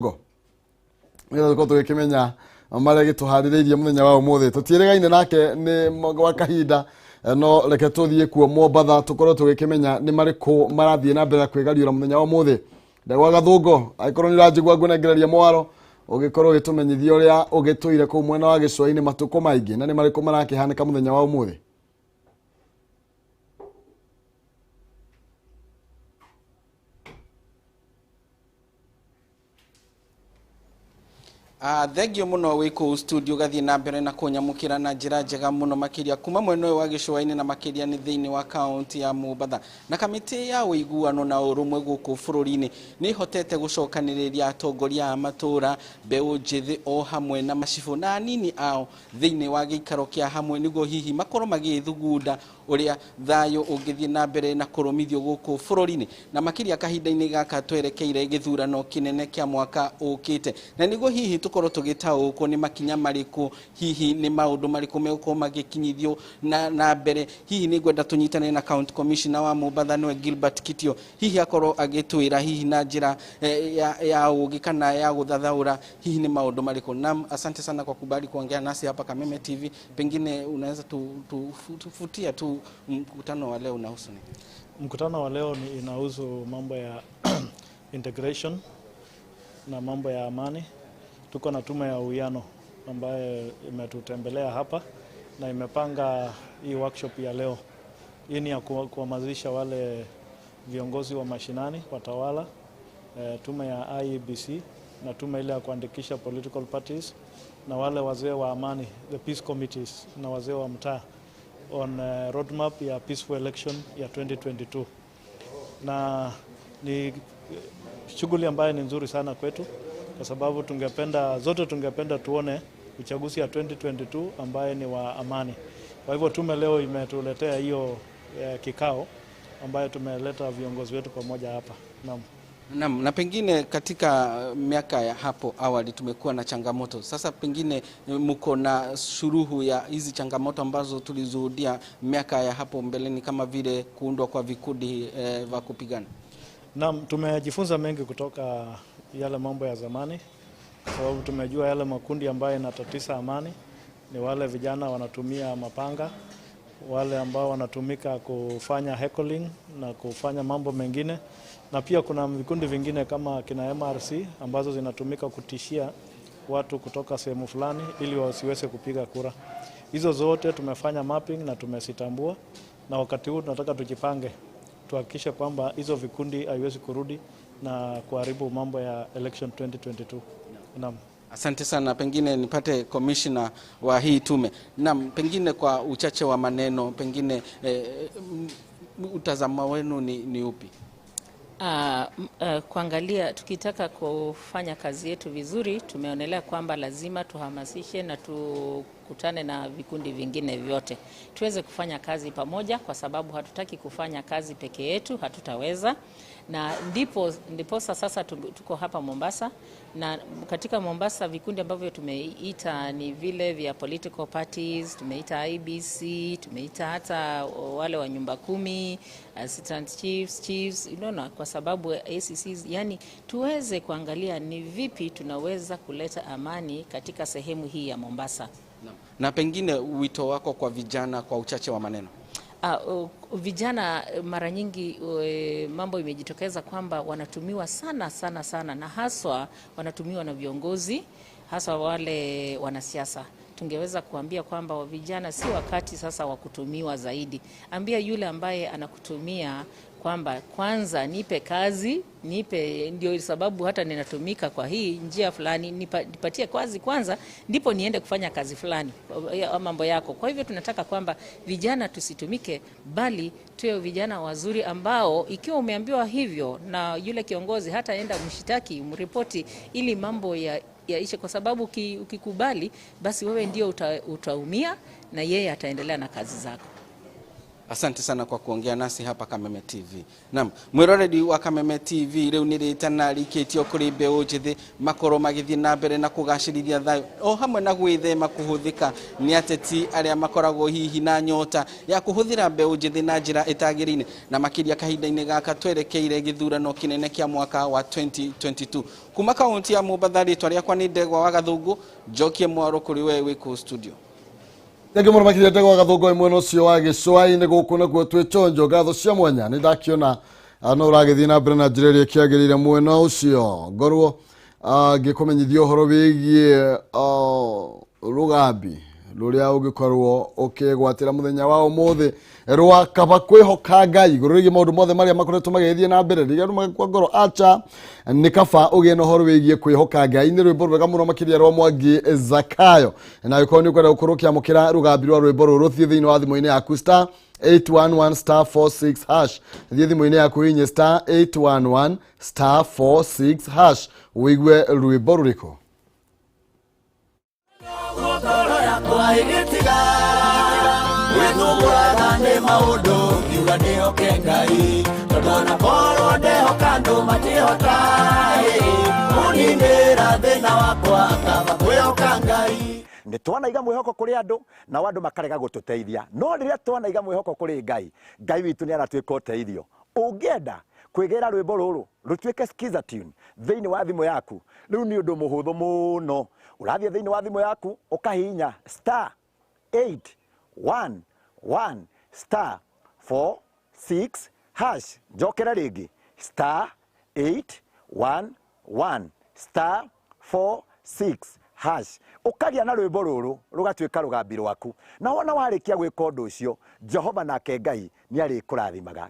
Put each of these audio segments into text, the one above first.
Go. Nĩgetha tũkorwo tũgĩkĩmenya marĩa gĩtũharĩrĩirie mũthenya wa ũmũthĩ. Tũtiĩrĩgaine nake nĩ gwa kahinda no reke tũthiĩ kuo Mombatha tũkorwo tũgĩkĩmenya nĩ marĩkũ marathiĩ na mbere kwĩgariũra mũthenya wa ũmũthĩ. Ndegwa Gathũngo angĩkorwo nĩ ũranjigua ngũnengereria mwaro ũgĩkorwo ũgĩtũmenyithia ũrĩa ũgĩtũire kũu mwena wa gĩcũa-inĩ matukũ maingĩ na nĩ marĩkũ marakĩhanĩka mũthenya wa ũmũthĩ. Thengio muno wiko studio gathi na mbere na kunyamukira na njira njega muno makiria kuma mwena wa gĩcũa-inĩ na makiria ni thiini wa kaunti ya Mombatha na kamiti ya uiguano na urumwe guku bũrũri-inĩ ni hotete gucokanĩrĩria atongoria a matura mbeu njithi o hamwe na macibu na anini ao thiini wa gĩikaro kĩa hamwe niguo hihi makorwo magĩthugunda uria thayo ũngĩthiĩ na mbere na kũrũmithio guku bũrũri-inĩ na makiria kahinda-inĩ gaka twerekeire gĩthurano kĩnene kĩa mwaka ũkĩte na niguo hihi tukorwo tugitaũkwo nĩ makinya marĩkũ hihi nĩ maũndũ marĩkũ megũkorwo magĩkinyithio na mbere hihi nĩ ngwenda tũnyitane na county commissioner wa Mombatha nĩwe Gilbert Kitio hihi akorwo agĩtwĩra hihi na njĩra ya ũgĩ kana ya gũthathaũra hihi nĩ maũndũ marĩkũ. Naam, asante sana kwa kubali kuongea nasi hapa Kameme TV. Pengine unaweza tufutia tu mkutano wa leo unahusu nini? Mkutano wa leo inahusu mambo ya integration na mambo ya amani. Tuko na tume ya uwiano ambayo imetutembelea hapa na imepanga hii workshop ya leo. Hii ni ya kuhamasisha wale viongozi wa mashinani, watawala, tume ya IEBC na tume ile ya kuandikisha political parties na wale wazee wa amani, the peace committees na wazee wa mtaa on roadmap ya peaceful election ya 2022. Na ni shughuli ambayo ni nzuri sana kwetu kwa sababu tungependa tuone uchaguzi ya 2022 ambaye ni wa amani. Kwa hivyo tume leo imetuletea hiyo kikao ambayo tumeleta viongozi wetu pamoja hapa. Naam, na pengine katika miaka ya hapo awali tumekuwa na changamoto. Sasa pengine mko na suluhu ya hizi changamoto ambazo tulizuhudia miaka ya hapo mbeleni kama vile kuundwa kwa vikundi vya kupigana? Naam, tumejifunza mengi kutoka yale mambo ya zamani kwa sababu tumejua yale makundi ambayo yanatatiza amani ni wale vijana wanatumia mapanga, wale ambao wanatumika kufanya heckling na kufanya mambo mengine, na pia kuna vikundi vingine kama kina MRC ambazo zinatumika kutishia watu kutoka sehemu fulani ili wasiweze kupiga kura. Hizo zote tumefanya mapping na tumesitambua na wakati huu tunataka tujipange tuhakikishe kwamba hizo vikundi haiwezi kurudi na kuharibu mambo ya election 2022. Naam. Asante sana, pengine nipate commissioner wa hii tume. Naam, pengine kwa uchache wa maneno, pengine utazamo wenu ni upi? Kuangalia tukitaka kufanya kazi yetu vizuri, tumeonelea kwamba lazima tuhamasishe na tukutane na vikundi vingine vyote. Tuweze kufanya kazi pamoja kwa sababu hatutaki kufanya kazi peke yetu, hatutaweza. Na ndipo sasa tuko hapa Mombasa na katika Mombasa vikundi ambavyo tumeita ni vile vya political parties, tumeita IBC, tumeita hata wale wa nyumba 10, assistant chiefs, kwa sababu ACCs, yani tuweze kuangalia ni vipi tunaweza kuleta amani katika sehemu hii ya Mombasa. Na pengine wito wako kwa vijana kwa uchache wa maneno? Vijana mara nyingi mambo imejitokeza kwamba wanatumiwa sana na haswa wanatumiwa na viongozi, haswa wale wanasiasa. Tungeweza kuambia kwamba vijana si wakati sasa wa kutumiwa zaidi. Ambia yule ambaye anakutumia kwamba kwanza nipe kazi, ndio sababu hata ninatumika kwa hii njia fulani, nipatie kazi kwanza ndipo niende kufanya kazi fulani mambo yako. Kwa hivyo tunataka kwamba vijana tusitumike bali tuwe vijana wazuri ambao ikiwa umeambiwa hivyo na yule kiongozi hata enda mshitaki, mripoti ili mambo yaishe, kwa sababu ukikubali basi wewe ndio utaumia na yeye ataendelea na kazi zako. Asante sana kwa kuongea nasi hapa Kameme TV. Naam, mwiroreri wa Kameme TV riu niritana rikitio kuri mbeu njithi makoro magithi na mbere na kugacirithia thayo o hamwe na gwithema kuhuthika ni ateti aria makoragwo hihi na nyota ya kuhuthira mbeu njithi na njira itagirine na makiria kahinda-ini gaka twerekeire githurano kinene kia mwaka wa 2022 kuma kaunti ya Mombatha. Ritwa riakwa ni Ndegwa wa Gathungu, njokie mwaro kuri we wiku studio. Tenge mũno makĩria Ndegwa wa Gathungu mwena ũcio wa gĩcũa-inĩ gũkũ nakuo twĩ chonjo ngatho cia mwanya nĩ ndakiona no ũragĩthiĩ na mbere na njĩra ĩrĩa ĩkĩagĩrĩire mwena ũcio ngorwo ngĩkũmenyithia ũhoro wĩgiĩ rũgambi rũrĩa ũngĩkorwo ũkĩgwatĩra mũthenya wa ũmũthĩ rwa kaba kwĩhoka Ngai igũrũ rĩgiĩ maũndũ mothe marĩa makoretwo magĩthiĩ na mbere rĩrĩa magĩkwa ngoro acha nĩ kaba ũgĩe na ũhoro wĩgiĩ kwĩhoka Ngai nĩ rwĩmbo rwega mũno makĩria rwa Mwangi Zakayo na gĩkorwo nĩ ũkwenda gũkorwo ũkĩamũkĩra rũgambi rwa rwĩmbo rũrũ thiĩ thĩinĩ wa thimũ-inĩ yaku star 811 star 46 hash thiĩ thimũ-inĩ yaku hihinye star 811 star 46 hash ũigue rwĩmbo rũrĩkũ. Nĩ twanaiga mwĩhoko kũrĩ andũ na andũ makarega gũtũteithia no rĩrĩa twanaiga mwĩhoko kũrĩ Ngai witũ nĩ aratuĩka ũteithio. Ũngĩenda kwĩgĩra rwĩmbo rũrũ rũtuĩke skiza tune thĩinĩ wa thimũ yaku rĩu nĩ ũndũ mũhũthũ mũno. Ũrathiĩ thĩinĩ wa thimũ yaku ũkahihinya star 811 star 46 hash njokera rĩngĩ star 811 star 46 hash ũkagĩa na rwĩmbo rũrũ rũgatuĩka rũgambi rwaku na wona warĩkia gwĩka ũndũ ũcio Jehova nake Ngai nĩ arĩkũrathimaga.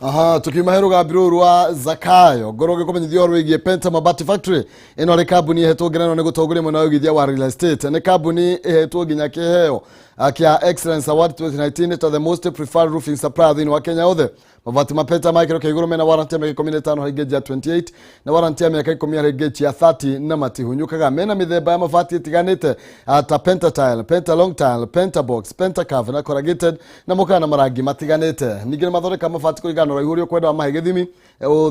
Aha, tukiuma rũgambi rũrũ rwa Zakayo ngorwo ngĩkũmenyithia ũhoro wĩgiĩ Penta Mabati Factory. Ĩno nĩ kambuni ĩhetwo ngerenwa nĩ gũtongoria mwena wa ũigithia wa real estate. Nĩ kambuni ĩhetwo nginya kĩheo kĩa Excellence Award 2019 to the most preferred roofing supplier thĩinĩ wa Kenya othe. Mabati ma Penta maikĩro kĩa igũrũ mena warranty ya mĩaka 15 harĩ geji ya 28 na warranty ya mĩaka 10 harĩ geji ya 30 na matihunyũkaga. Mena mĩthemba ya mabati ĩtiganĩte ta Penta Tile, Penta Long Tile, Penta Box, Penta Curve na corrugated na mũkana na marangi matiganĩte. Ningĩ nĩ mathondeka mabati kũringana na ũraihu ũrĩa ũkwenda wa mahe gĩthimi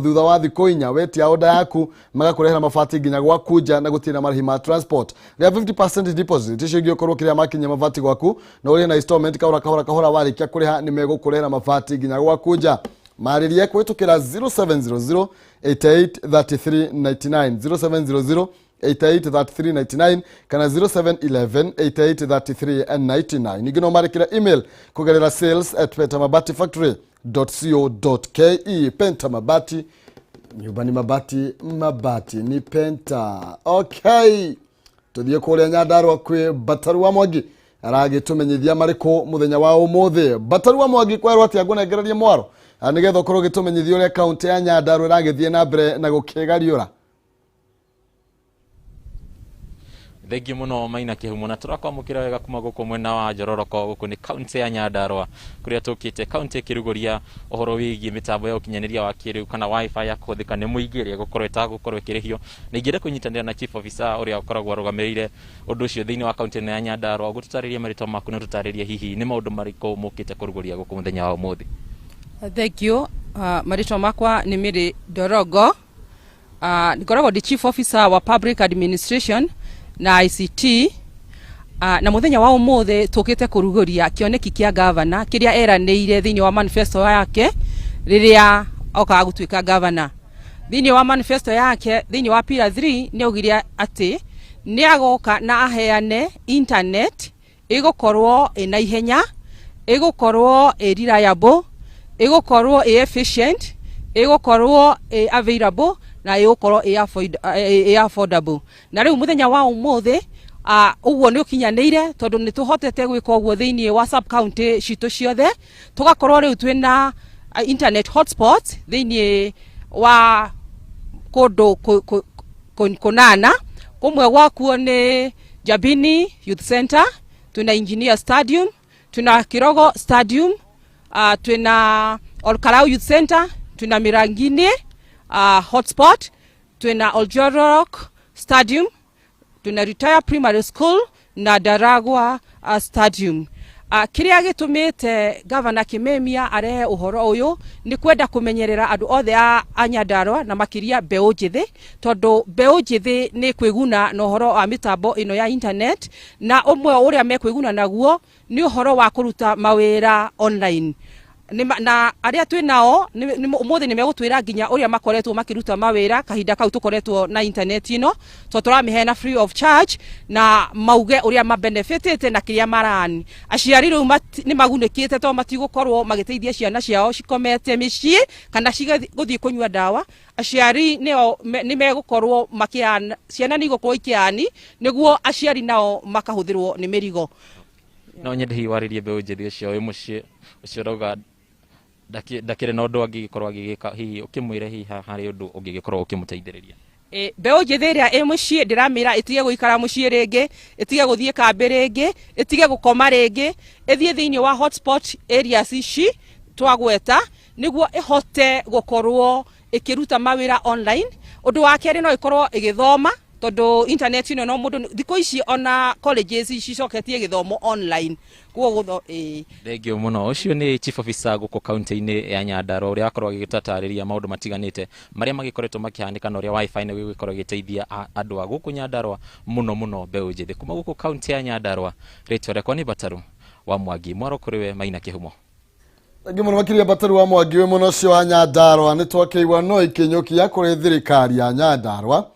thutha wa thikũ 4 wetia order yaku magakũrehera mabati nginya gwaku nja na gũtirĩ na marĩhi ma transport. Rĩa 50% deposit icio ingĩkorwo kĩrĩa makinya mabati gwaku na ũrĩ na installment kahora warĩkia kũrĩha nĩ megũkũrehera mabati nginya gwaku nja. Marĩria kũhĩtũkĩra 0700 883399 0700 883399 kana 0711 883399. Ningĩ no marĩkĩra email kũgerera sales@pentamabatifactory.co.ke. Penta Mabati, nyumba ni mabati, mabati ni Penta. Okay, tuthiĩ kũrĩa Nyandarua kwĩ Bataru Mwangi aragĩtũmenyithia marĩkũ mũthenya wa ũmũthĩ. Bataru Mwangi kwerwo atĩ angũnengererie mwaro nĩgetha ũkorwo ũgĩtũmenyithia ũrĩa kaunti ya Nyandarua ĩragĩthiĩ na mbere na gũkĩgariũra. Thengi muno Maina Kĩhumo na tũrakwamũkĩra wega kuma gũkũ mwena wa Njororoko gũkũ nĩ kaunti ya Nyandarua kũrĩa tũkĩte kaunti ĩkĩrugũria ũhoro wĩgiĩ mĩtambo ya ũkinyanĩria wa kĩrĩu kana wifi ya kũhũthĩka nĩ mũingĩ ĩrĩa gũkorwo ĩtagũkorwo ĩkĩrĩhio na ingĩenda kũnyitanĩra na chief officer ũrĩa ũkoragwo arũgamĩrĩire ũndũ ũcio thĩinĩ wa kaunti ya Nyandarua gũtũtarĩria marĩtwa maku na tũtarĩrie hihi nĩ maũndũ marĩkũ mũkĩte kũrugũria gũkũ mũthenya wa ũmũthĩ. Thank you. Marĩtwa makwa nĩ Mary Ndorogo. Ngoragwo ndi chief officer wa public administration na ICT. Na muthenya wa ũmũthĩ tũkĩte kũrugũria kĩoneki kĩa governor kĩrĩa eranĩire thĩinĩ wa manifesto yake rĩrĩa okaga gũtuĩka governor. Thĩinĩ wa manifesto yake thĩinĩ wa pillar 3 nĩ augire atĩ nĩ agoka na aheane internet ĩgũkorwo ĩna ihenya, ĩgũkorwo reliable, ĩgũkorwo efficient, ĩgũkorwo available na ĩgũkorwo affordable. Na rĩu muthenya wa ũmũthĩ ũguo nĩ ũkinyanĩire tondũ nĩ tũhotete gwĩka ũguo thĩinĩ wa sub county citũ ciothe. Tũgakorwo rĩu twĩna internet hotspot thĩinĩ wa kũndũ kũnana. Kũmwe gwakuo nĩ Jabini Youth Center, tuna Engineer Stadium, tuna Kirogo Stadium, tuna Olkarau Youth Center, tuna Mirangini hotspot, tuna Oljorok Stadium, tuna retire primary school na Ndaragwa stadium. Kiria gitumite Governor Kameme arehe uhoro uyu ni kwenda kumenyerera andu othe a Nyandarua na makiria mbeu njithi, tondu mbeu njithi ni kwiguna na uhoro wa mitambo ino ya internet, na umwe uria mekwiguna naguo ni uhoro wa kuruta mawira online. Na aria twi nao umuthi ni megutwira nginya uria makoretwo makiruta mawira kahinda kau tukoretwo na internet ino, to turamihena free of charge, na mauge uria mabenefitite na kiria marani. Aciari riu ni magunikite to matigukorwo magiteithia ciana ciao cikomete micii kana ciguthii kunywa dawa. Aciari ni megukorwo makiana ciana ni gukorwo ikiani niguo aciari nao makahuthirwo ni mirigo. No nyende hi waririe mbeu njithi ucio wi mucii ucio roga ndakire na undu angigikorwo agigika hihi ukimwire hihi hari undu ungigikorwo ukimuteithiriria. Mbeu njithi iria i mucii ndiramira itige guikara mucii ringi, itige guthie kambi ringi, itige gukoma ringi, ithie thiini wa hotspot areas ici twagweta niguo ihote gukorwo ikiruta mawira online. Undu wa keri no ikorwo igithoma, tondu internet ino no mundu thiko ici ona colleges ici coketie githomo online. Kuo thengio muno. Ucio ni chief officer guko county-ini ya Nyandarua uria akorwo agigitatarĩria maundu matiganite maria magikoretwo makihanika na uria wifi ni wigikorwo giteithia andu a guku Nyandarua muno mbeu njithi kuma guku county ya Nyandarua. Rĩtwa rĩakwa ni Bataru wa Mwangi mwaro kuriwe Maina Kihumo. Thangi muno makiria Bataru wa Mwangi we muno cio wa Nyandarua ni twakeigwa no ikinyukia kuri thirikari ya Nyandarua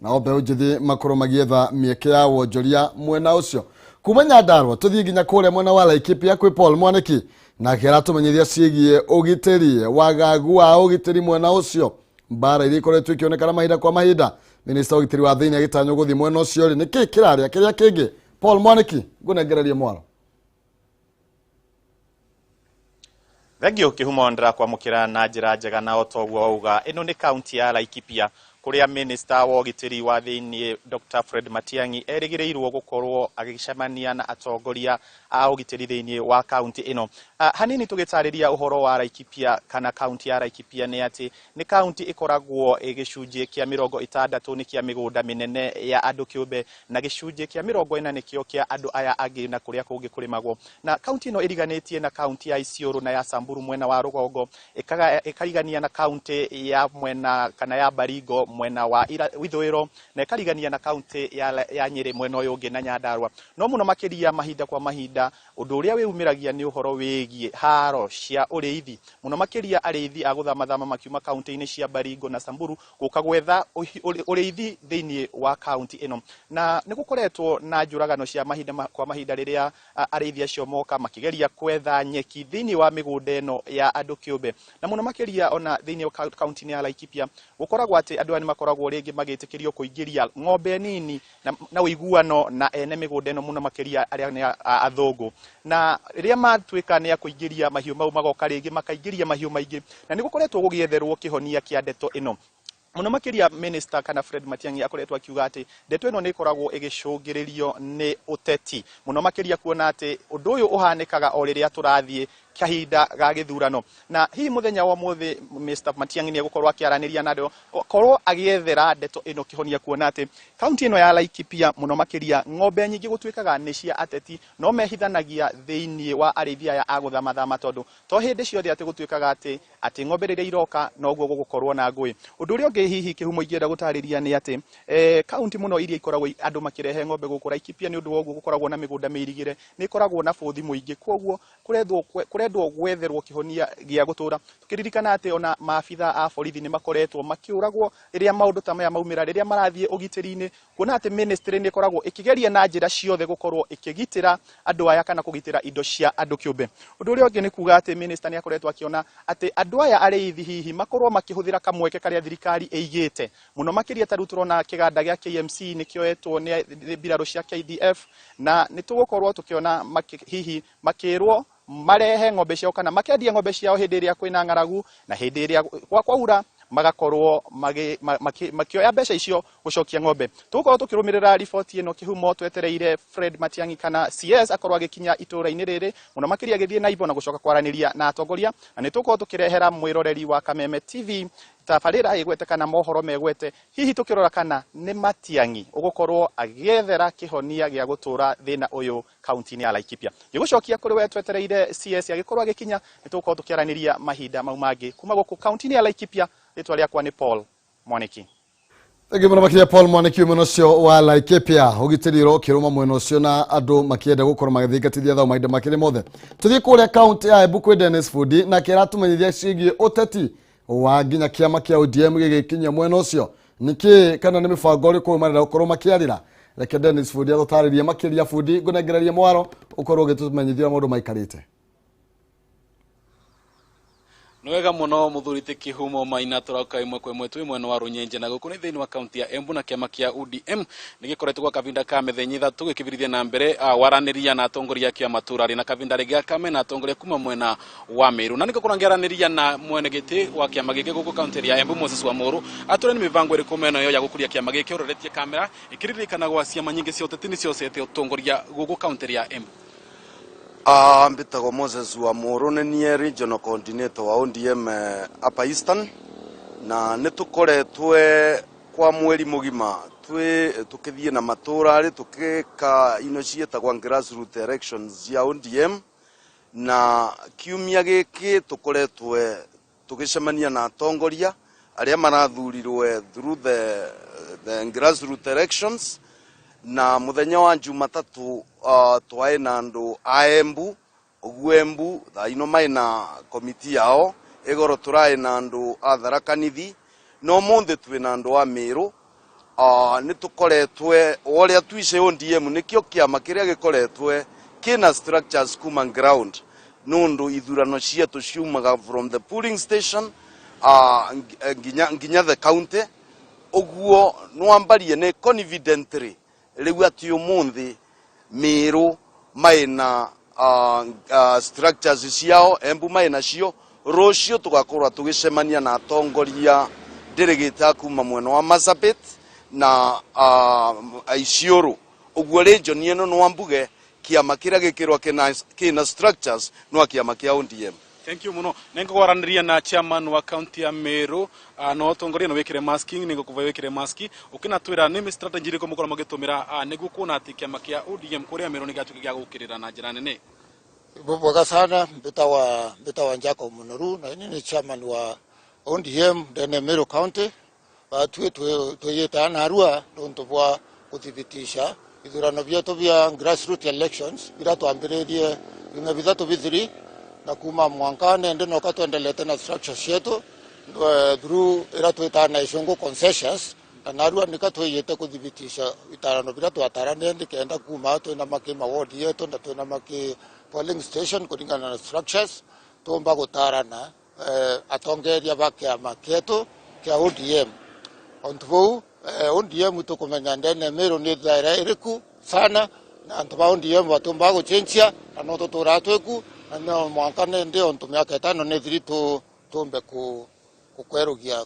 na mbeu njithi makorwo magietha mieke ya wonjoria mwena ucio. Kuma Nyandarua tuthie nginya kuria mwena wa Laikipia kwi Paul Mwaniki na kera tumenyithia ciigie ugitiri wagagu wa ugitiri mwena ucio. Mbara iria ikoretwo ikionekana mahinda kwa mahinda. Minister ugitiri wa thiini agitanyo guthi mwena ucio ni ki kiraria kiria kingi. Paul Mwaniki ngunegereria mwaro. Thengio Kihumo ndirakwa na njira njega na otoguo auga ino ni county ya Laikipia kuria minister wa ugitiri wa thiini Dr. Fred Matiang'i erigireirwo gukorwo agicemania na atongoria a ugitiri thiini wa county ino. Hanini tugitariria uhoro wa Laikipia kana county ya Laikipia ni ati ni county ikoragwo igicunjie kia 60 ni kia migunda minene ya andu kiumbe na gicunjie kia 40 nikio kia andu aya angi na kuria kungi kurimagwo. Na county ino iriganitie na county ya Isiolo na ya Samburu mwena wa rugongo, ikarigania na county ya mwena kana ya Baringo mwena wa Withwiro, na ikarigania na county ya Nyeri mwena uyu ungi na Nyandarua. No muno makiria mahinda kwa mahinda undu uria wiumiragia ni uhoro wigie haro cia uriithi. Muno makiria ariithi aguthamathama makiuma county-ini cia Baringo na Samburu guka gwetha uriithi thiini wa county ino. Na nigukoretwo na njuragano cia mahinda kwa mahinda riria ariithi acio moka makigeria kwetha nyeki thiini wa migunda ino ya andu kiumbe. Na muno makiria ona thiini wa county ya Laikipia gukoragwo ati andu ani makoragwo ringi magitikirio kuingiria ng'ombe nini na uiguano na ene migunda ino muno makiria aria athungu. Na riria matwika ni akuingiria mahiu mau magoka ringi makaingiria mahiu maingi, na nigukoretwo gugietherwo kihonia kia ndeto ino. Muno makiria minister kana Fred Matiang'i akoretwo akiuga ati ndeto ino ni ikoragwo igicungiririo ni uteti. Muno makiria kuona ati undu uyu uhanikaga o riria turathie kahinda ga githurano. Na hii muthenya wa muthi Mr. Matiang'i ni gukorwo akiaraniria nado korwo agiethera ndeto ino kihonia kuona ati county ino ya Laikipia muno makiria ng'ombe nyingi gutwikaga ni cia ateti no mehithanagia thiini wa arithia ya aguthamathama tondu to hindi ciothe ati gutwikaga ati ng'ombe riria iroka no guo gukorwo na ngui. Undu uria ungi hihi Kihumo ingienda gutariria ni ati county muno iria ikoragwo andu makirehe ng'ombe guku Laikipia ni undu wa guo gukoragwo na migunda mirigire ni ikoragwo na bothi muingi, koguo kurendwo gwetherwo kihonia gia gutura. Tukiririkana ati ona maafitha a borithi ni makoretwo makiuragwo riria maundu ta maya maumira riria marathie ugitiri-ini, kuona ati ministry ni ikoragwo ikigeria na njira ciothe gukorwo ikigitira andu aya kana kugitira indo cia andu kiumbe. Undu uria ungi ni kuga ati minister ni akoretwo akiona ati andu aya ariithi hihi makorwo makihuthira kamweke karia thirikari eigite. Muno makiria taru turona kiganda gia KMC ni kioetwo ni biraro cia KDF, na ni tugukorwo tukiona hihi makirwo marehe ng'ombe ciao kana makendia ng'ombe ciao hindi iria kwina ng'aragu na hindi iria kwaura magakorwo makioya mbeca icio gucokia ng'ombe. Tugukorwo tukirumirira riboti ino Kihumo twetereire Fred Matiang'i kana CS akorwo agikinya itura-ini riri muno makiria githie na ibo na gucoka kwaraniria na atongoria, na ni tugukorwo tukirehera mwiroreri wa Kameme TV tabarĩra ĩgwete kana mohoro megwete hihi tukirora kana nĩ Matiang'i ugukorwo agĩethera kĩhonia gĩa gũtũra thĩna ũyũ kaunti-inĩ ya Laikipia. Gĩgũcokia kũrĩ we twetereire CS agĩkorwo agĩkinya nĩtũgũkorwo tũkĩaranĩria mahinda mau mangĩ kuma gũkũ kaunti-inĩ ya Laikipia. Rĩtwa rĩakwa nĩ Paul Mwaniki. Thangi muno makiria Paul Mwaniki mwena ucio wa Laikipia ugitiriro kiruma mwena ucio na andu makienda gukorwo magithingatithia thao mahinda makiri mothe. Tuthie kuria kaunti ya Embu kwi Dennis Fudi na kiratumenyithia cigie uteti wa nginya kiama kia ODM gigikinya mwena ucio niki kana ni mibango ri ko marira gukorwo makiarira. Reke Dennis Fudi athotaririe makiria Fudi ngunengeraria mwaro ukorwo gitumenyithia maundu maikarite. Nwega muno muthurite Kihumo Maina turauka imwe kwa imwe twi mwena wa Runyenje na guku ni thiini wa kaunti ya Embu na kiama kia ODM nigikoretwo gwa kavinda ka methenya ithatu gikibirithia na mbere waraniria na atongoria kia Matuura-Ini na kavinda ringi Kameme na atongoria kuma mwena wa Meru na nigikora ngiaraniria na mwene giti wa kiama giki guku kaunti ya Embu Moses Wamuru ature ni mivango iri kumeno yo ya gukuria kiama giki uroretie kamera ikiririkana gwa ciama nyingi cia uteti ni ciocete utongoria guku kaunti ya Embu. Mbitagwo Moses Wamuru ni regional coordinator wa ODM Upper Eastern na nitukoretwe kwa mweri mugima tukithie na Matuura-Ini tukika initiate grassroots elections ya ODM na kiumia giki tukoretwe tukicemania na atongoria aria marathurirwe through the grassroots elections na muthenya wa Jumatatu twae na andu a Embu Ogwembu thaino maina komiti yao igoro turae na andu a Tharakanithi no monthe twina andu a Meru nitukoretwe oria twice ODM nikio kiama kiria gikoretwe kina structures kuma ground nundu ithurano cietu ciumaga from the polling station nginya the county oguo nwambarie ne confidently riu ati umuthi Meru maina structures ciao Embu maina cio rucio tugakorwa tugicemania na atongoria delegate kuma mwena wa Marsabit na Isiolo oguo region ino nwambuge kiama kiria gikirwa kina structures no kiama kia ODM. Thank you muno. Nengo waraniria na chairman wa county ya Meru no tongoria no wekire masking ningo kuva wekire maski ukina twira ni strategy riko mukora magitumira niguo kuona ati kiama kia ODM kuria Meru nigatuke gya gukirira na njira nene. Bwega sana mbitawa Njako Munoru na ni chairman wa ODM ndene Meru County twiyeta na arua ndo bwa kuthibitisha ithurano vyetu vya grassroots elections bila tuambiririe vime vitatu vithiri na kuma mwankane ndino katuendelete na structures yetu through ira twita na ishungu concessions na arua nikatwiyete kuthibitisha itarano bila twatarane ndikenda kuma twina makima ward yetu na twina maki polling station kulingana na structures tumba gutarana atongeria bakiama ketu kia ODM ontvu ODM tukumenya ndene Meru ni thaira iriku sana na antwa ODM watumba guchenjia na no tuturatweku na no mwankane ndio ntumia ketano ni thiri tumbe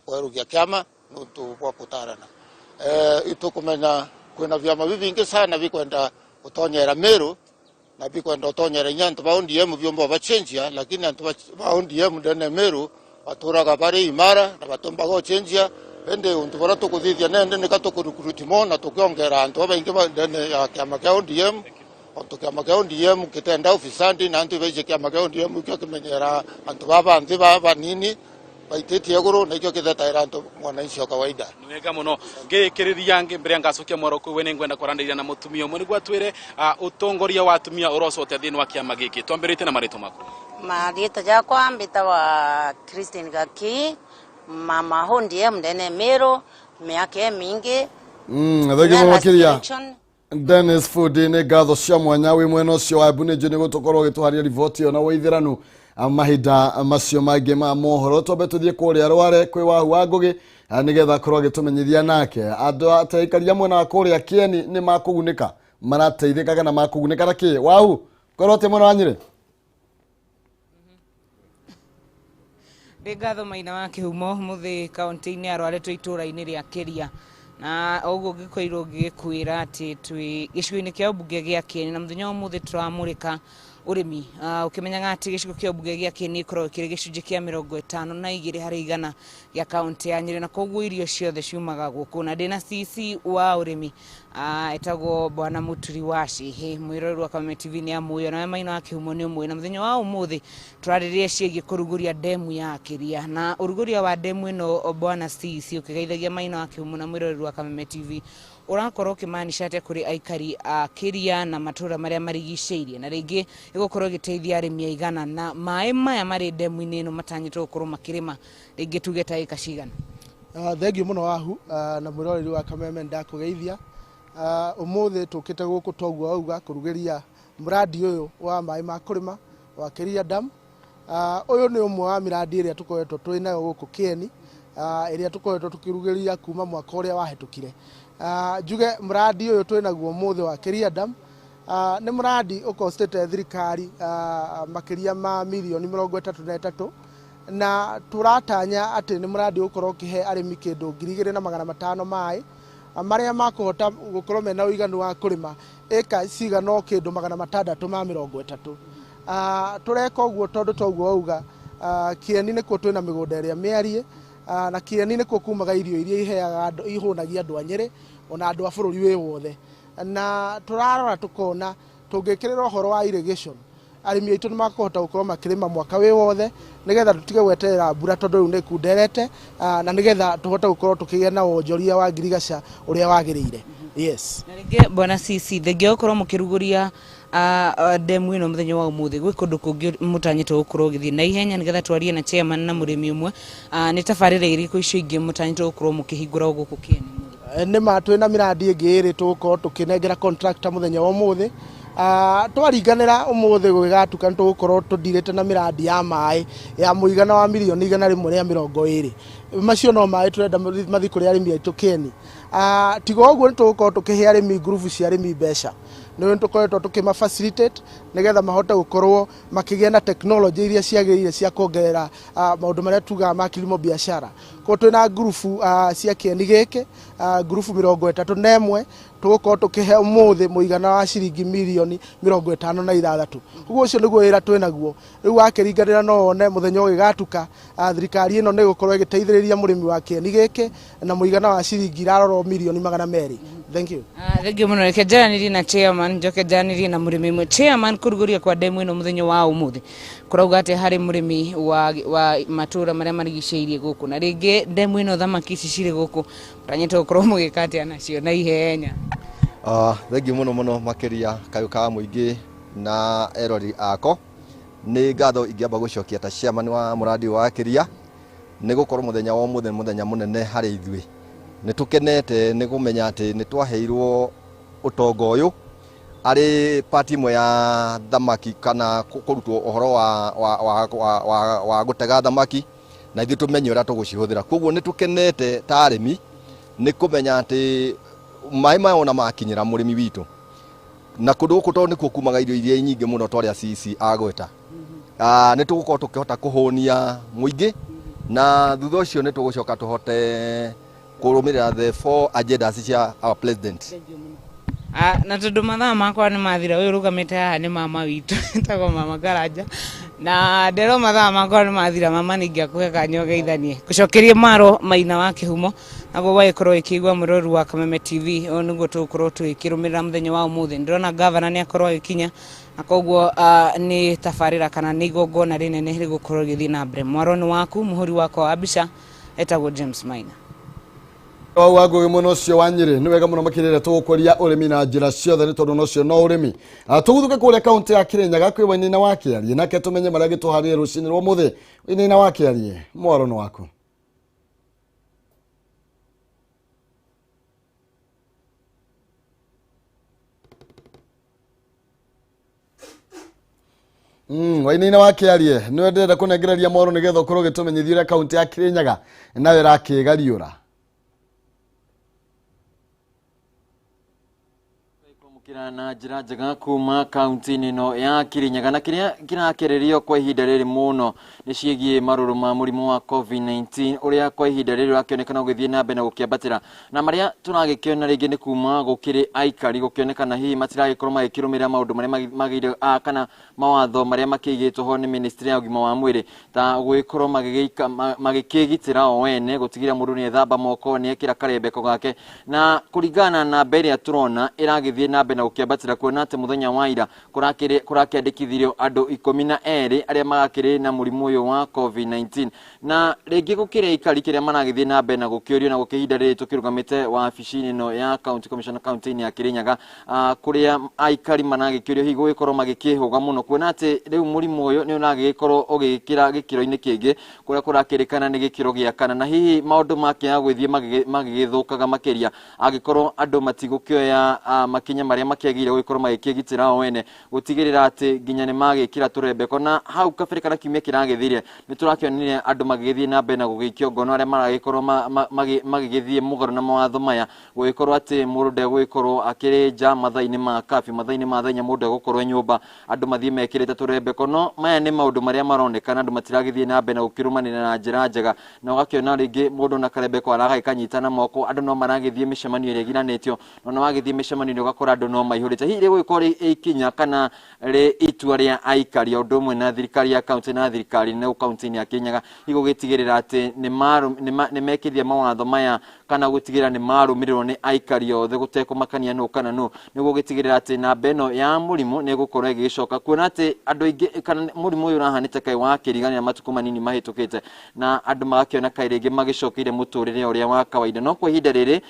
kwerugia kiama no tubwa kutarana itukumenya kwina vyama bivingi sana bikwenda utonyera Meru na bikwenda utonyera nyantu ba ODM vyombo bachenjia lakini antu ba ODM ndene Meru baturaga bari imara na batumba gochenjia ende untubora tukuthithia nende nikatukurukurutimo na tukiongera antu abaingi ndene ya kiama kia ODM kiama kia ODM kitenda ofisandi na antu beje kiama kia ODM kyo kimenyera antu baba anthi baba nini baiteti eguru na ikyo kithetaira antu mwananchi wa kawaida. Nwega muno ngikiriria ngi mbere ngacokia mwaro kwe ne ngwenda kwarandiria na mutumia umwe niguo atwire utongoria wa atumia urocote thiini wa kiama giki twambirite na marito mako. Marito jakwa mbitawa Christine Gaki mama ODM ndene Meru miaka mingi thagi muno makiria Dennis Fudi ni ngatho cia mwanya wi mwena ucio wa Embu ni njui ni gutukorwo gituharia riboti ona wa ithiranu mahinda macio mangi ma mohoro twambe tuthie kuria Rware kwi wahu wa Ngugi nigetha korwo agitumenyithia nake andu ataikaria mwena wa kuria Kieni ni makugunika marateithika kana makugunika na ki wahu korwo te mwena wa Nyeri. Ngatho Maina wa Kihumo muthi kaunti-ini ya Rware twi itura-ini ria Kiria na oguo ngikoirwo gikwira ati twi gicigo-ini kia mbunge gia Kieni na muthenya umuthi turamurika urimi ukimenyaga ati gicigo kia bunge gia kini kro kire gicunje kia 52 hari igana ya kaunti ya Nyeri na koguo irio ciothe ciumaga guku na ndina CC wa urimi etagwo bwana Matuura-Ini mwirorwa Kameme TV ni amuyo na maina wake humo ni umwe na muthenya wa umuthi turaririe ciegi kuruguria demu ya Keria na uruguria wa demu ino bwana CC ukigeithagia maina wake humo na mwirorwa Kameme TV urakorwo kimaanisha ate kuri aikari a Keria na matura maria marigiceirie na ringi igukorwo giteithia arimi aigana na mai maya mari demu-ini ino matanyitwo gukorwo makirima ringi tuge ta ika cigana. Thengiũ muno wahu na mwiroreri wa Kameme ndakugeithia umuthi tukite guku toguo auga kurugeria mradi uyu wa mai ma kurima wa Keria Dam. Uyu ni umwe wa miradi iria tukoretwo twinayo guku Kieni iria tukoretwo tukirugeria kuma mwaka uria wahetukire. Njuge mradi uyu twinaguo umuthi wa Keria Dam ni mradi ukostete thirikari makiria ma milioni 33 na turatanya ati ni mradi ukorwo kihe arimi kindu 2,500 mai maria makuhota gukorwo mena uiganu wa kurima eka cigano kindu 630. Tureka uguo tondu toguo auga Kieni nikuo twina migunda iria miarie na Kieni nikuo kumaga irio iria iheaga andu ihunagia andu a Nyeri ona andu a bururi wi wothe na turarora tukona tungikirira uhoro wa irrigation arimi aitu nimakuhota gukorwo makirima mwaka wi wothe nigetha tutige gweterera mbura tondu riu ni kunderete na nigetha tuhote gukorwo tukigia na wonjoria wa ngirigaca uria wagirire. Yes. Na ringi bwana CC thengio gukorwo mukiruguria demu ino muthenya wa umuthi gwi kundu kungi mutanyitwo gukorwo githii na ihenya nigetha twarie na chairman na murimi umwe ni tabarira iriku icio ingi mutanyitwo gukorwo mukihingura guku Kieni. Ni matwina miradi ingi iri tugukorwo tukinengera contractor muthenya wa umuthi twaringanira umuthi gwigatuka nitugukorwo tudirite na miradi ya mai ya muigana wa milioni 120 macio no mai turenda mathi kuri arimi aitu Kieni. Tigo uguo nitugukorwo tukihe arimi group cia arimi mbeca niwe nitukoretwo tukima facilitate nigetha mahote gukorwo makigia na technology iria ciagirire cia kuongerera maundu maria tuga ma kilimo biashara ko twina group cia Kieni giki group 31 tugukorwo tukihe umuthi muigana wa ciringi milioni 56. Kuguo ucio niguo wira twinaguo riu wakiringanira no one muthenya ugigatuka thirikari ino ni gukorwo igiteithiriria murimi wa Kieni giki na muigana wa ciringi irarorwo milioni 200. Thank you. Thank you muno reke jaraniri na chairman njoke jaraniri na murimi mwe chairman kuruguria kwa demu ino muthenya wa umuthi kurauga ati hari murimi wa matura maria marigiceirie guku na ringi demu ino thamaki ici ciri guku tanyite gukorwo mugikati anacio na ihenya. Thank you muno makiria kayuka muingi na erori ako ni ngatho ingiamba gucokia ta chairman wa muradi wa Keria ni gukorwo muthenya wa umuthi muthenya munene hari ithui ni tukenete ni gumenya ati ni twaheirwo utongo uyu ari party imwe ya thamaki kana kurutwo uhoro wa gutega thamaki na ithu tumenye ura tugucihuthira koguo ni tukenete ta arimi ni kumenya ati mai maya ona makinyira murimi witu na kundu guku tondu nikuo kumaga irio iria nyingi muno twaria CC agweta ni tugukorwo tukihota kuhonia muingi na thutha ucio ni tugucoka tuhote kurumirira the 4 agendas cia our president. Na tondu mathaa makwa ni mathira uyu rugamite haha ni mama witu tago mama Garaja na ndero mathaa makwa ni mathira mama ningia kuheka nyogeithanie gucokerie maro maina wa kihumo nago waikorwo ikigwa muroru wa Kameme TV oniguo tukorwo tuikirumirira muthenya wa umuthi ndirona governor ni akorwo agikinya na koguo ni tafarira kana ni igongona rinene rigukorwo githii na mbere mwaroni waku muhuri wako wa Abisha etagwo James Maina. Wago muno cio wa Nyeri ni wega muno makirire tugukoria urimi na njira ciothe ni tondu nocio no urimi tuguthuke kuria kaunti ya Kirinyaga kwi waini na wakiarie nake tumenye maria gituharire rucini rwa muthi waini na wakiarie mwaro waku. Waini na wakiarie ni wendete kunengereria mwaro nigetha ukorwo gitumenyithia kaunti ya Kirinyaga nawe rakigariura mukira na njira njega kuma kaunti-ini no ya Kirinyaga na kiria kirakererio kwa ihinda riri muno ni ciegie maruru ma murimu wa COVID-19 uria kwa ihinda riri rakionekana githie na mbere na gukiambatira na maria turagikiona ringi ni kuma gukiri aikari gukionekana hihi matiragikorwo magikirumira maundu maria magire kana mawatho maria makigitwo ho ni ministry ya ugima wa mwiri ta gwikorwo magikigitira o wene gutigira mundu ni ethamba moko ni ekira karembeko gake na kuringana na mbere turona iragithie na mbere na gukiambatira kuona ati muthenya wa ira kurakiandikithirio andu 12 aria magakiri na murimu uyu wa COVID-19 na ringi gukira ikari kiria maragithie na mbere na gukiorio na gukihinda riri tukirugamite wa afishini no ya county commissioner county-ini ya Kirinyaga kuria aikari managikiorio higo gikorwo magikihuga muno kuona ati riu murimu uyu ni unagikorwo ugikira gikiro-ini kingi kuria kurakirikana ni gikiro gia kana na hihi maundu make agwithie magigithukaga makiria agikorwo andu matigukioya makinya maria makiagire gukorwo magikigitira o wene gutigirira ati ginya ni magikira turembeko na hau kabere kana kiumia kiragithirie ni turakionire andu magigithie na mbere na gugikio ngono aria maragikorwo magigithie mugaro na mawatho maya gugikorwo ati mundu ndegugikorwo akirija mathaini ma kafi mathaini ma thenya mundu egukorwo nyumba andu mathie mekirite turembeko no maya ni maundu maria maronekana andu matiragithie na mbere na gukirumanira na njira njega na ugakiona ringi mundu na karembeko aragaikanyitana moko andu no maragithie mishemanio iria giranitio no wagithie mishemanio ugakora andu no maihurite hihi gugikora ikinya kana ri itua ria aikari undu umwe na thirikari ya county na thirikari na county-ini ya Kirinyaga igugitigirira ati ni mekithia mawatho maya kana gutigirira ni marumirirwo ni aikari othe gutekumakania no kana no niguo gitigirira ati na beno ya murimu ni gukorwo igicoka kuona ati andu ingi kana murimu uyu urahanite kai wa kiriganira matuku manini mahitukite na andu magakiona kai ringi magicokire muturire uria wa kawaida no kwa ihinda riri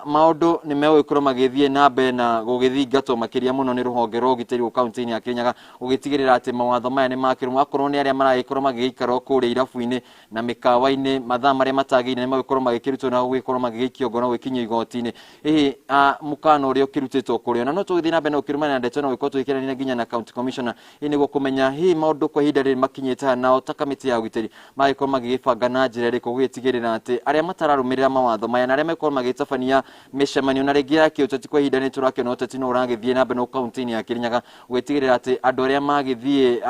maundu ni megukorwo magithie na mbere na gugithingatwo makiria muno ni ruhonge rwa ugitiri wa county-ini ya Kirinyaga ugitigirira ati mawatho maya ni makirwo akorwo ni aria maragikorwo magiikara kuri irabu-ini na mikawa-ini mathaa maria matagire ni magikorwo magikirutwo na gugikorwo magigikio ngono gwikinyio igoti-ini hihi mukano uria ukirutitwo kurio na no tugithie na mbere na ukirumana na ndeto no gikorwo twikirania nginya na county commissioner ini go kumenya hihi maundu kwa ihinda riri makinyite nao ta kamiti ya ugitiri magikorwo magigibanga na njira iriku gugitigirira ati aria matararumirira mawatho maya na aria magikorwo magitabania mishemanio na ringi yake utati kwa ihinda ni turakiona utati no uragithie na mbere no county-ini ya Kirinyaga gugitigirira ati andu aria magithie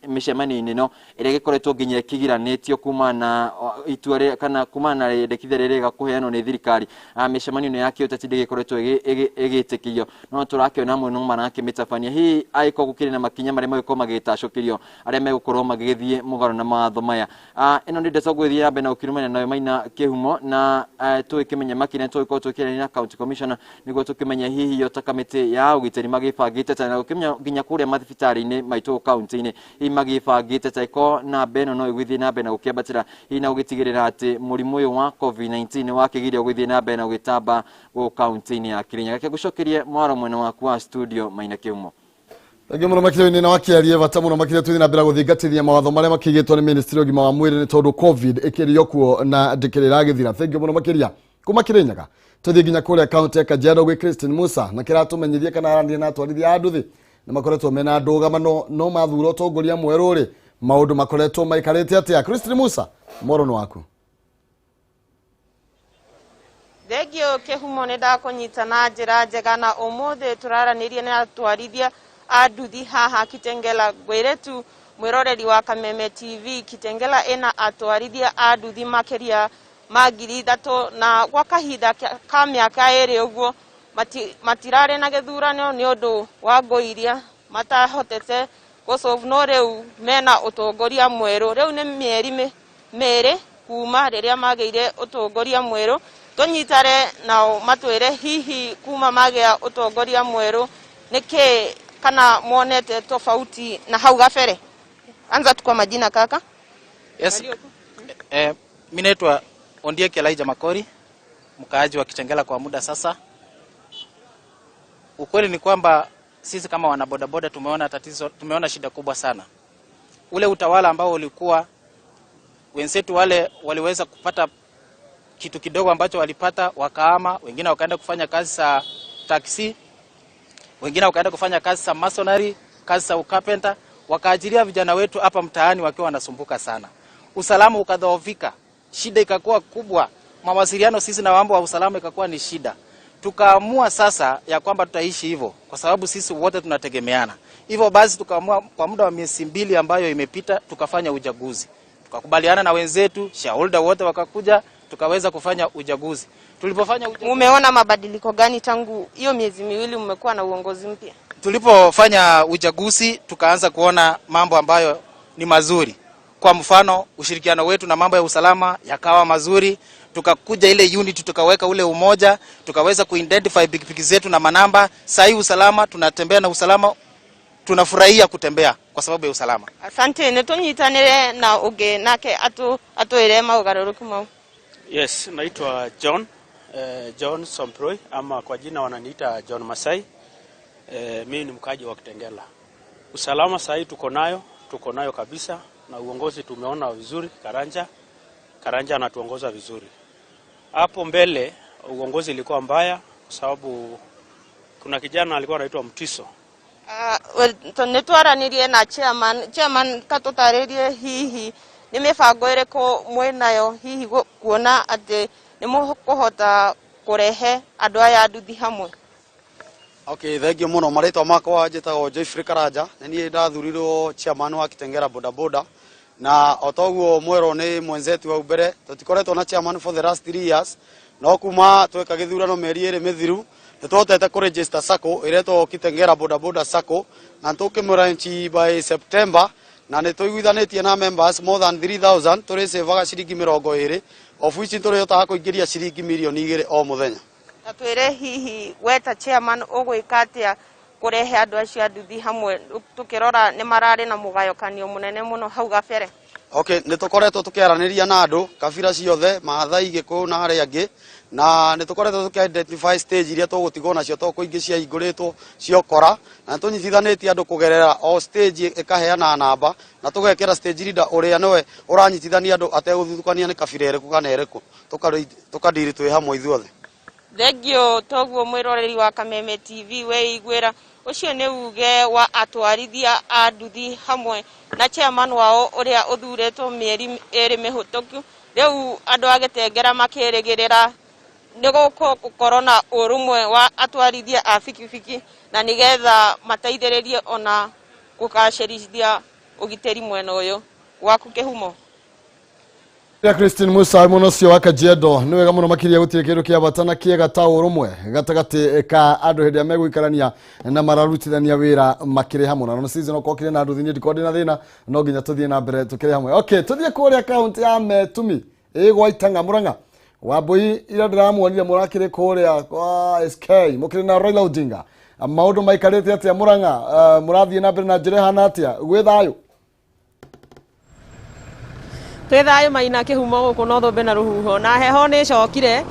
mishemanio no iria gikoretwo nginya kigiranitio kuma na itua kana kuma na rendekithia riri gakuheanwo ni thirikari mishemanio yake utati ndigikoretwo igitikio no turakiona amwe no marakimitabania hihi aiko gukiri na makinya maria magikorwo magitacokirio aria megukorwo magigithie mugaro na mawatho maya ino ndi ndeto gwithie na mbere na ukirumana nayo maina kihumo na tuikimenya makina tuikorwo twikirania na county commissioner niguo tukimenya hihi yo ta kamiti ya ugitiri magibangite ta na ukimenya nginya kuria mathibitari-ini maitu county-ini hihi magibangite ta iko na beno no igwithie na mbere na gukiambatira hihi na ugitigirira ati murimu uyu wa COVID-19 wakigiria gwithie na mbere na ugitamba go county-ini ya Kirinyaga kegucokerie mwaro mwena waku wa studio maina kihumo Thangi muno makire na wakiarie bata muno makire tuthi na mbere guthingatithia mawatho maria makigitwo ni ministry ugima wa mwiri ni tondu covid ikirio kuo na ndikirira githira thangi muno makiria kuma Kirinyaga tuthi nginya kuria county ya Kajiado gwi Christine Musa na kiratumenyithie kana arandie na atwarithia anduthi na makoretwo mena ndugama no mathuro tongoria mweru ri maundu makoretwo maikarite atia Christine Musa morono waku Thegio kihumo ni ndakunyita na njira njega na umuthi turaranirie na atwarithia anduthi haha Kitengela gwiretu mwiroreri wa Kameme TV Kitengela ina atwarithia anduthi makiria magiri 3 na gwa kahinda ka miaka iri uguo matirare na githurano ni undu wa ngoiria matahotete gusolve no riu mena utongoria mweru riu ni mieri mere kuma riria magire utongoria mweru tunyitare nao matwire hihi kuma magia utongoria mweru niki kana muonete tofauti na hau gabere anza tukwa majina kaka. Yes. Mimi naitwa Ondieki Elijah Makori, mkaaji wa Kitengela kwa muda sasa. Ukweli ni kwamba sisi kama wanabodaboda tumeona tatizo, tumeona shida kubwa sana. Ule utawala ambao ulikuwa wenzetu wale waliweza kupata kitu kidogo ambacho walipata wakaama, wengine wakaenda kufanya kazi za taxi, wengine wakaenda kufanya kazi za masonary, kazi za carpenter, wakaajiria vijana wetu hapa mtaani wakiwa wanasumbuka sana. Usalama ukadhoofika, shida ikakuwa kubwa, mawasiliano sisi na mambo ya usalama ikakuwa ni shida. tukaamua sasa ya kwamba tutaishi hivyo kwa sababu sisi wote tunategemeana. Hivyo basi tukaamua kwa muda wa miezi 2 ambayo imepita tukafanya uchaguzi. Tukakubaliana na wenzetu, shareholder wote wakakuja, tukaweza kufanya uchaguzi. Tulipofanya uchaguzi, umeona mabadiliko gani tangu hiyo miezi 2 mmekuwa na uongozi mpya? Tulipofanya uchaguzi tukaanza kuona mambo ambayo ni mazuri. Kwa mfano, ushirikiano wetu na mambo ya usalama yakawa mazuri. Tukakuja ile unity, tukaweka ule umoja, tukaweza kuidentify pikipiki zetu na manamba. Sasa hii usalama, tunatembea na usalama, tunafurahia kutembea kwa sababu ya usalama. Asante, netonyitanire na uge nake atoire maugaruruku mau. Yes, naitwa John Somproi ama kwa jina wananiita John Masai. Mimi ni mkaji wa Kitengela. Usalama sasa hii tuko nayo kabisa, na uongozi tumeona vizuri. Karanja anatuongoza vizuri. Hapo mbele uongozi ilikuwa mbaya kwa sababu kuna kijana alikuwa anaitwa Mtiso. Netwaranirie na chairman katutarerie hihi nimebango iriko mwenayo hihi kuona ati nimukuhota kurehe andu aya nduthi hamwe. Okay, thank you muno. Marĩtwa makwa njĩtagwo Joyfrey Karanja, nĩ ndathurirwo chairman wa Kitengela bodaboda, na otoguo mwero nĩ mwenzetu wa mbere. Tutikoretwo na chairman for the last 3 years, no kuma tweka gĩthurano mĩeri 2 mĩthiru nĩtwotete ku register sacco iretwo Kitengela bodaboda sacco, na tukĩmũranchi by September, na nĩtũiguithanĩtie na members more than 3000 tũrĩ save ciringi 20 of which tũrĩhotaga kũingĩria ciringi milioni 2 o mũthenya. Atwire hihi weta chairman ugwika atia kurehe andu acio nduthi hamwe tukirora ni marari na mugayokanio munene muno hau gabere? Okay, nitukoretwo tukiaraniria na andu kabira ciothe, Maathai, Gikuyu na aria angi, na nitukoretwo tuki-identify stage iria tugutigwo nacio tokuingi cia hingũrĩtwo ciokora, na tunyitithanitie andu kugerera o stage ikaheana namba, na tugekira stage leader uria nowe uranyitithania andu ategũthutũkania ni kabira ĩrĩkũ kana ĩrĩkũ, tukadiri twi hamwe ithuothe. Thengio toguo mwiroreri wa Kameme TV weigwira ucio ni uge wa atwarithia a nduthi hamwe na chairman wao uria uthuretwo mieri 2 mihutũku. Riu andu a Gitengela makirigirira nigukorwo na urumwe wa atwarithia a bikibiki na nigetha mateithĩrĩrie ona gũkacĩrithia ugitĩri mwena uyu waku Kihumo. Ya Christine Musa muno cio wa Kajiado ni wega muno makiria gutire kindu kia batana kiega ta urumwe gatagati ka andu hindi ya meguikarania na mararutithania wira makire hamwe na season okokire na andu thini dikodi na thina no nginya tuthie na mbere tukire hamwe. Okay, tuthie kuri account ya Metumi igwaitanga Murang'a wabui ira ndiramuonire murakire kuria kwa SK mukire na Raila Odinga maundu maikarite atia Murang'a murathie na mbere na njire hana atia gwithayo twithayo maina Kihumo guku no thombe na ruhuho na heho ni cokire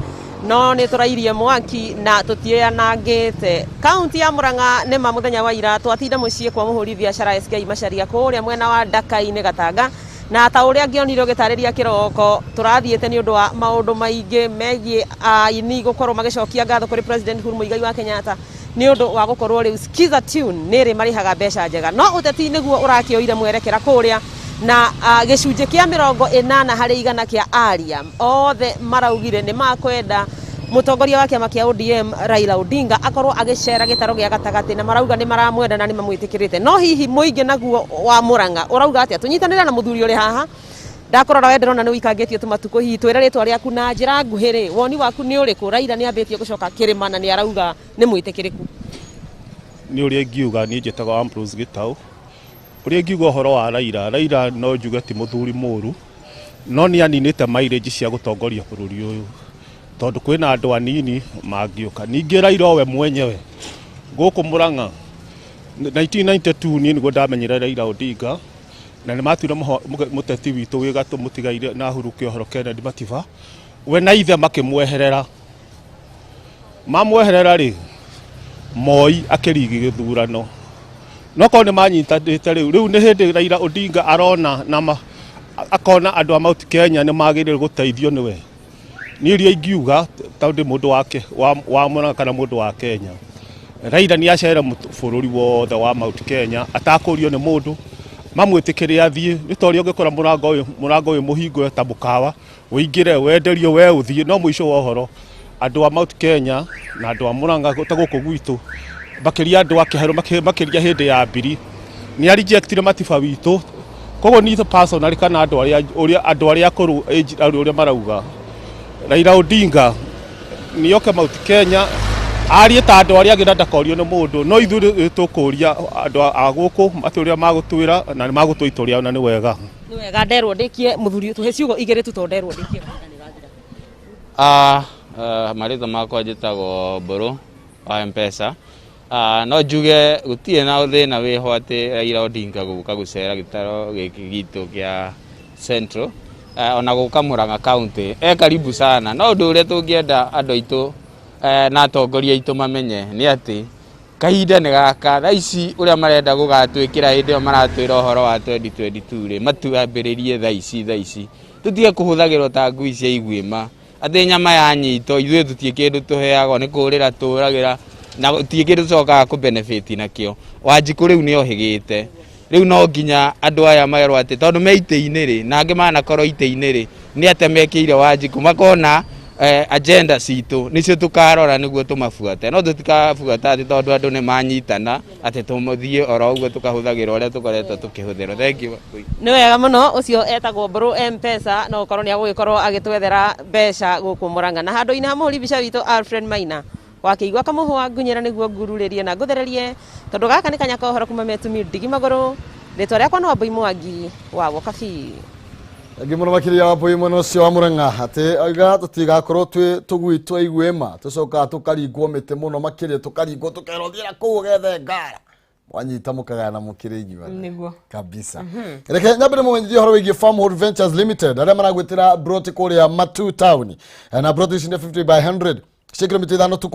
no ni turairie mwaki na tutianangite. Kaunti ya Murang'a ni muthenya wa ira twatinda mucie kwa muhuri biashara SK Macharia kuria mwena wa Ndaka-ini Gatanga, na ta uria ngionire gitariria kiroko turathiete ni undu wa maundu maingi megie aini gukorwo magicokia ngatho kuri President Uhuru Muigai wa Kenyatta ni undu wa gukorwo riu skiza tune niri marihaga mbeca njega, no uteti niguo urakioire mwerekera kuria na gicunje kia 80% kia aria othe maraugire ni makwenda mutongoria wa kiama kia ODM Raila Odinga akorwo agicera gitaro gia gatagati, na marauga ni maramwenda na ni mamwitikirite. No hihi muingi naguo wa Murang'a urauga atia tunyitanira na muthuri uri haha ndakorora wendero na ni wikangitio tumatuko hihi twira ritwa riaku na njira nguhiri woni waku ni uriku? Raila ni ambitie gucoka kirima na ni arauga ni mwitikiriku. Ni uri ngiuga ni njetaga Ambrose Gitau uria ngiuga horo wa Raila no njuge ti muthuri muru, no ni aninite mileage cia gutongoria bururi uyu tondu kwina andu anini mangiuka. Ningi Raila we mwenyewe guku Murang'a 1992 ni niguo ndamenyire Raila Odinga na ni matwire muteti witu wi gatu mutigaire na Uhuru Kiohoro Kennedy Matiba we na ithe makimweherera ri Moi akirigi githurano no ko ni manyitanite riu ni hindi Raila Odinga arona na akona andu a Mount Kenya ni magirire guteithio niwe. Ni ria ingiuga tondu mundu wake wa Murang'a kana mundu wa Kenya, Raila ni acera bururi wothe wa Mount Kenya atakurio ni mundu mamwitikire athie ni tori ungikora murango uyu muhingo ta mukawa uingire wenderio we uthie no muico wa horo andå a Mount Kenya na andå a Murang'a ta gå kå gwitå makä andå a kä haro makä hä ndä ya mbiri nä arejectire matiba witå koguo nithe personally kana andå arä a akå rå å rä a marauga Raila Odinga nä oke Mount Kenya arie ta andå arä angä na ndakorio nä må ndå no ithuä tå kå ria andå a gå kå matä å rä a magå twä ra na nä magå twä itå rä ao na nä wega nä wega nderwo ndä kie må thuri tå he ciugo igä rä tu to nderwo ndä kie marĩtwa makwa njĩtagwo Mbũrũ wa Mpesa. No njuge gũtirĩ na thĩna wĩho atĩ Raila Odinga gũka gũcera gĩtaro gĩkĩ gitũ kĩa Central ona gũka Murang'a County karibu sana. No ũndũ ũrĩa tũngĩenda andũ aitũ na atongoria aitũ mamenye nĩ atĩ kahinda nĩ gaka thaa ici ũrĩa marenda gũgatwĩkĩra hĩndĩ ĩyo maratwĩra ũhoro wa 2022 rĩ matuambĩrĩrie thaa ici tũtige kũhũthagĩrwo ta ngui cia iguĩma atĩ nyama yanyitwo ithuĩ tũtiĩ kĩndũ tũheagwo nĩ kũũrĩra tũũragĩra na tũtiĩ kĩndũ tũcokaga kũ benefit nakĩo. Wanjikũ rĩu nĩ ohĩgĩte rĩu no nginya andũ aya merwo atĩ tondũ me itĩ-inĩ rĩ na angĩ manakorwo itĩ-inĩ rĩ nĩ atĩ mekĩire Wanjikũ makona agenda citũ nĩcio tũkarora nĩguo tũmabuate no tũtikabuata atĩ tondũ andũ nĩ manyitana atĩ tũmũthiĩ oro ũguo tũkahũthagĩra ũrĩa tũkoretwo tũkĩhũthĩra. Thank you. nĩ wega mũno ũcio etagwo Mbũrũ Mpesa no ũkorwo nĩ agũgĩkorwo agĩtwethera mbeca gũkũ Murang'a na handũ-inĩ ha mũhũri mbica witũ Alfred Maina wakĩigua kamũhũa ngunyĩra nĩguo ngururĩrie na ngũthererie tondũ gaka nĩ kanya kohoro kuma Metumi Ndigi Magũrũ rĩtwa rĩakwa no Wambui Mwangi wa Wokabi. Angĩ mũno makĩria Wambui mwena ũcio wa Murang'a atĩ oiga tũtigakorwo twĩ tũgui twa iguĩma tũcokaga tũkaringwo mĩtĩ mũno makĩria tũkaringwo tũkerwo thiĩra kũu ũgethe ngara mwanyita mũkagayana mũkĩrĩ inyuothe nĩguo kabisa. Reke nyambere mũmenyithie ũhoro wĩgiĩ Farmhood Ventures Limited arĩa maragwĩtĩra broti kũrĩa Matu Town na broti ici nĩ 50 by 100 ciĩkĩro mĩtĩ ithano tukũ